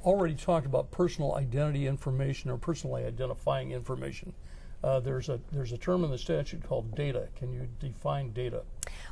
already talked about personal identity information or personally identifying information. There's a term in the statute called data. Can you define data?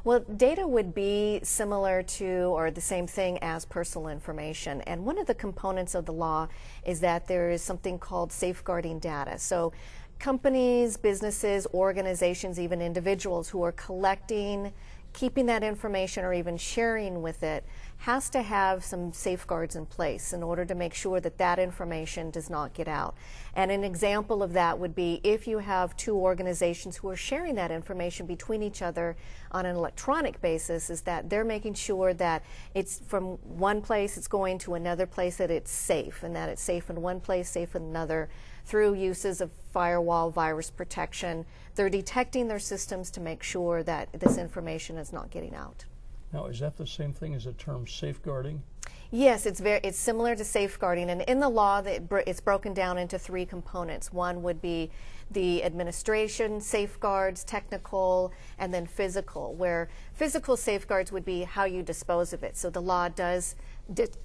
Well, data would be similar to or the same thing as personal information. And one of the components of the law is that there is something called safeguarding data. So companies, businesses, organizations, even individuals who are collecting, keeping that information or even sharing with it has to have some safeguards in place in order to make sure that that information does not get out. And an example of that would be if you have two organizations who are sharing that information between each other on an electronic basis, is that they're making sure that it's from one place, it's going to another place, that it's safe, and that it's safe in one place, safe in another, through uses of firewall, virus protection. They're detecting their systems to make sure that this information is not getting out. Now, is that the same thing as the term safeguarding? Yes, it's similar to safeguarding, and in the law it's broken down into three components. One would be the administration safeguards, technical, and then physical, where physical safeguards would be how you dispose of it. So the law does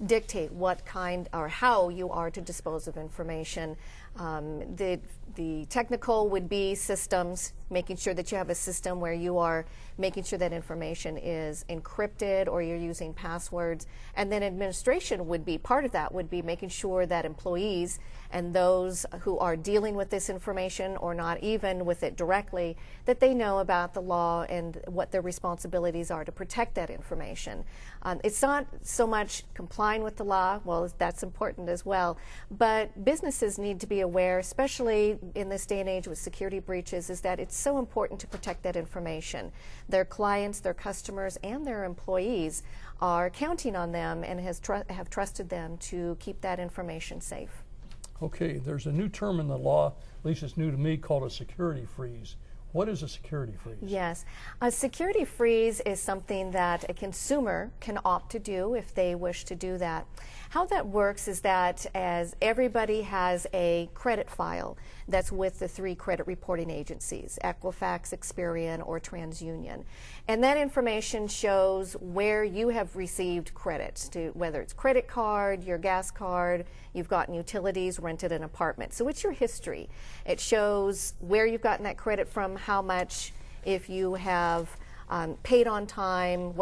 dictate what kind or how you are to dispose of information. The technical would be systems, making sure that you have a system where you are making sure that information is encrypted or you're using passwords. And then administration would be, part of that would be making sure that employees and those who are dealing with this information or not even with it directly, that they know about the law and what their responsibilities are to protect that information. It's not so much complying with the law, well, that's important as well, but businesses need to be aware, especially in this day and age with security breaches, is that it's so important to protect that information. Their clients, their customers, and their employees are counting on them and have trusted them to keep that information safe. Okay, there's a new term in the law, at least it's new to me, called a security freeze. What is a security freeze? Yes, a security freeze is something that a consumer can opt to do if they wish to do that. How that works is that as everybody has a credit file that's with the three credit reporting agencies, Equifax, Experian, or TransUnion. And that information shows where you have received credits, to whether it's credit card, your gas card, you've gotten utilities, rented an apartment. So it's your history. It shows where you've gotten that credit from, how much, if you have paid on time,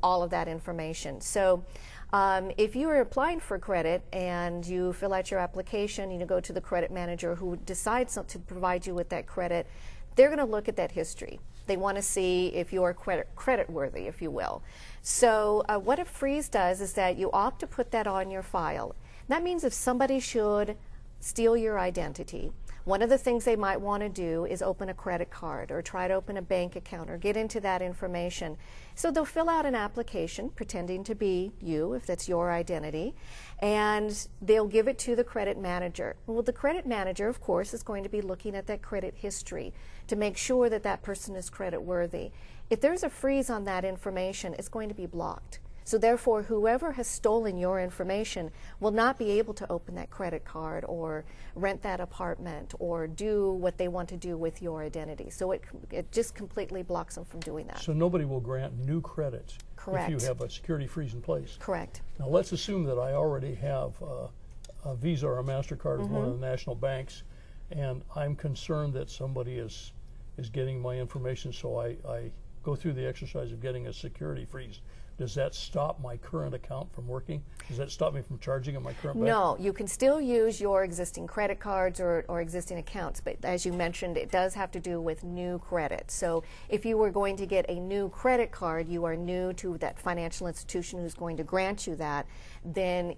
all of that information. So if you are applying for credit and you fill out your application, you go to the credit manager who decides to provide you with that credit, they're going to look at that history. They want to see if you are credit worthy, if you will. So what a freeze does is that you opt to put that on your file. That means if somebody should steal your identity, one of the things they might want to do is open a credit card or try to open a bank account or get into that information. So they'll fill out an application pretending to be you, if that's your identity, and they'll give it to the credit manager. Well, the credit manager, of course, is going to be looking at that credit history to make sure that that person is credit worthy. If there's a freeze on that information, it's going to be blocked. So therefore, whoever has stolen your information will not be able to open that credit card or rent that apartment or do what they want to do with your identity. So it just completely blocks them from doing that. So nobody will grant new credit. Correct. If you have a security freeze in place. Correct. Now let's assume that I already have a Visa or a MasterCard with one of the national banks, and I'm concerned that somebody is getting my information, so I go through the exercise of getting a security freeze. Does that stop my current account from working? Does that stop me from charging at my current bank? No, you can still use your existing credit cards or existing accounts, but as you mentioned, it does have to do with new credit. So if you were going to get a new credit card, you are new to that financial institution who's going to grant you that, then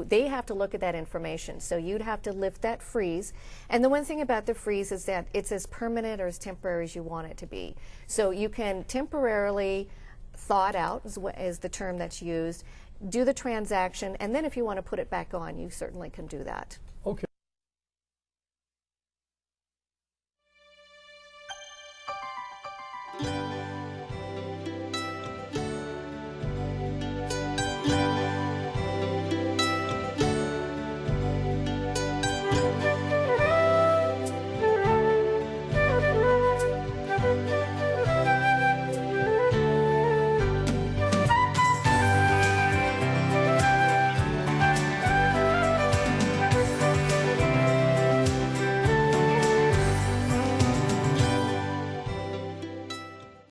they have to look at that information. So you'd have to lift that freeze. And the one thing about the freeze is that it's as permanent or as temporary as you want it to be. So you can temporarily thaw it out, is the term that's used, do the transaction, and then if you want to put it back on, you certainly can do that. Okay.